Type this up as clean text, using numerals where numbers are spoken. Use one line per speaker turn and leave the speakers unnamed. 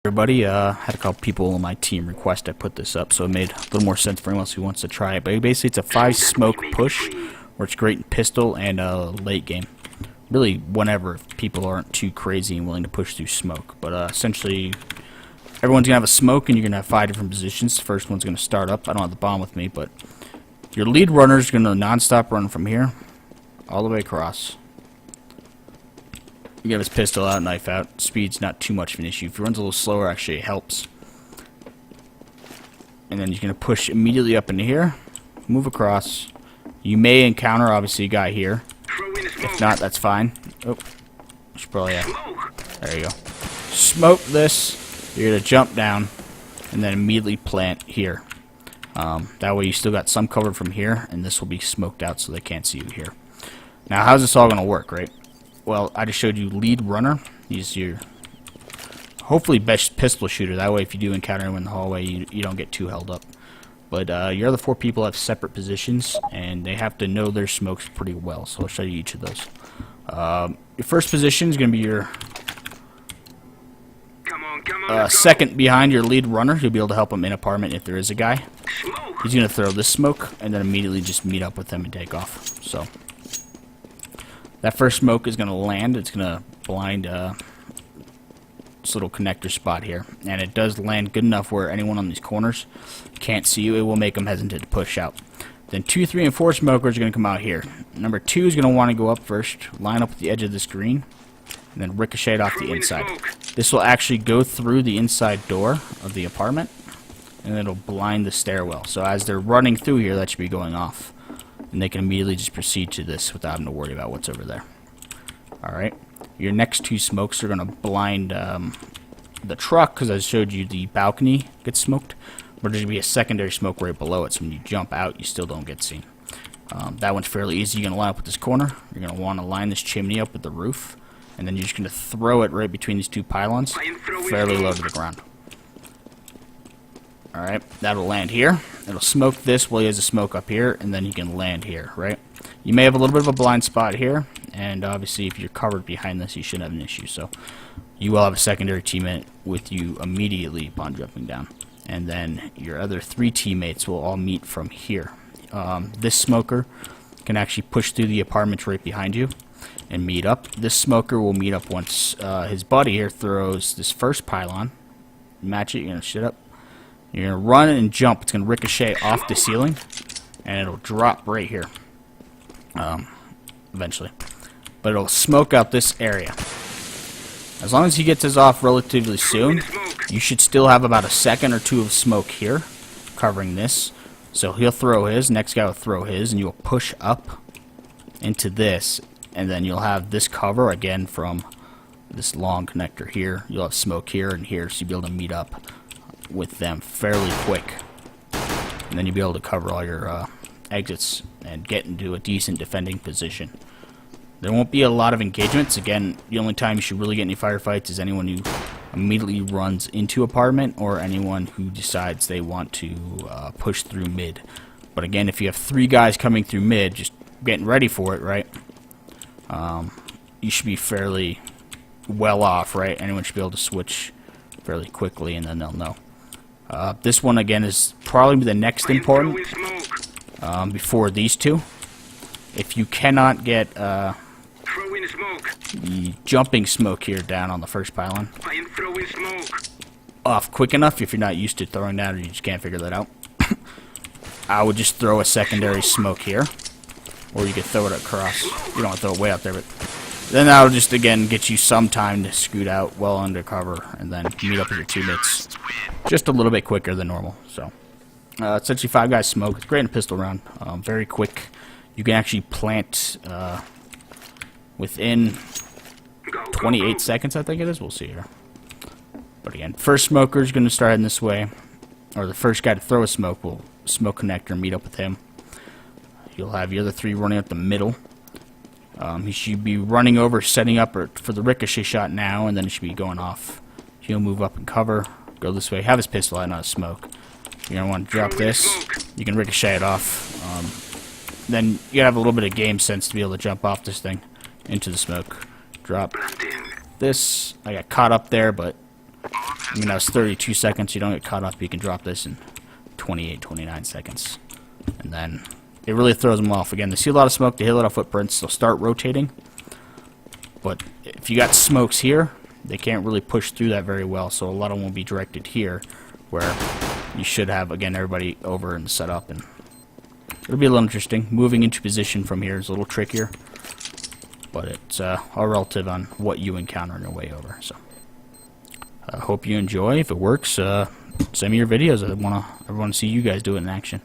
Everybody, had a couple people on my team request I put this up, so it made a little more sense for anyone else who wants to try it. But basically, it's a 5-smoke push, where it's great in pistol and late game. Really, whenever if people aren't too crazy and willing to push through smoke. But essentially, everyone's gonna have a smoke, and you're gonna have 5 different positions. The first one's gonna start up. I don't have the bomb with me, but your lead runner's gonna non-stop run from here all the way across. You have his pistol out, knife out. Speed's not too much of an issue. If he runs a little slower, actually it helps. And then he's going to push immediately up into here. Move across. You may encounter, obviously, a guy here. If not, that's fine. Oh, should probably there you go. Smoke this. You're going to jump down. And then immediately plant here. That way you still got some cover from here. And this will be smoked out so they can't see you here. Now, how's this all going to work, right? Well, I just showed you lead runner. He's your hopefully best pistol shooter. That way, if you do encounter him in the hallway, you don't get too held up. But your other 4 people have separate positions, and they have to know their smokes pretty well. So I'll show you each of those. Your first position is going to be your second behind your lead runner. You'll be able to help him in apartment if there is a guy. He's going to throw this smoke, and then immediately just meet up with him and take off. So that first smoke is going to land. It's going to blind this little connector spot here. And it does land good enough where anyone on these corners can't see you. It will make them hesitant to push out. Then 2, 3, and 4 smokers are going to come out here. Number 2 is going to want to go up first, line up at the edge of the screen, and then ricochet off the inside. This will actually go through the inside door of the apartment, and it'll blind the stairwell. So as they're running through here, that should be going off. And they can immediately just proceed to this without having to worry about what's over there. Alright. Your next 2 smokes are going to blind the truck, because I showed you the balcony gets smoked. But there's going to be a secondary smoke right below it, so when you jump out, you still don't get seen. That one's fairly easy. You're going to line up with this corner. You're going to want to line this chimney up with the roof. And then you're just going to throw it right between these 2 pylons, fairly low to the ground. Alright, that'll land here. It'll smoke this while he has a smoke up here, and then he can land here, right? You may have a little bit of a blind spot here, and obviously if you're covered behind this, you shouldn't have an issue. So you will have a secondary teammate with you immediately upon jumping down. And then your other 3 teammates will all meet from here. This smoker can actually push through the apartments right behind you and meet up. This smoker will meet up once his buddy here throws this first pylon. Match it, you're going to shit up. You're going to run and jump. It's going to ricochet off the ceiling, and it'll drop right here, eventually. But it'll smoke out this area. As long as he gets his off relatively soon, you should still have about a second or 2 of smoke here, covering this. So he'll throw his, next guy will throw his, and you'll push up into this, and then you'll have this cover again from this long connector here. You'll have smoke here and here, so you'll be able to meet up with them fairly quick, and then you'll be able to cover all your exits and get into a decent defending position. There won't be a lot of engagements. Again, the only time you should really get any firefights is anyone who immediately runs into apartment or anyone who decides they want to push through mid. But again, if you have 3 guys coming through mid, just getting ready for it, right? You should be fairly well off, right? Anyone should be able to switch fairly quickly, and then they'll know. This one, again, is probably the next important before these 2. If you cannot get the jumping smoke here down on the first pylon off quick enough, if you're not used to throwing that or you just can't figure that out, I would just throw a secondary smoke here, or you could throw it across. You don't want to throw it way out there, but then that'll just, again, get you some time to scoot out well under cover and then meet up with your teammates just a little bit quicker than normal. So, essentially 5 guys smoke. It's great in a pistol round. Very quick. You can actually plant within 28 seconds, I think it is. We'll see here. But again, first smoker is going to start in this way, or the first guy to throw a smoke will smoke connector and meet up with him. You'll have the other 3 running up the middle. He should be running over, setting up for the ricochet shot now, and then it should be going off. He'll move up and cover, go this way, have his pistol out, not a smoke. You're going to want to drop this. You can ricochet it off. Then you have a little bit of game sense to be able to jump off this thing into the smoke. Drop this. I got caught up there, but I mean, that was 32 seconds. You don't get caught up. You can drop this in 28, 29 seconds. And then it really throws them off. Again, they see a lot of smoke. They hit a lot of footprints. They'll start rotating. But if you got smokes here, they can't really push through that very well. So a lot of them will be directed here, where you should have, again, everybody over and set up. And it'll be a little interesting. Moving into position from here is a little trickier. But it's all relative on what you encounter on your way over. So I hope you enjoy. If it works, send me your videos. I want to see you guys do it in action.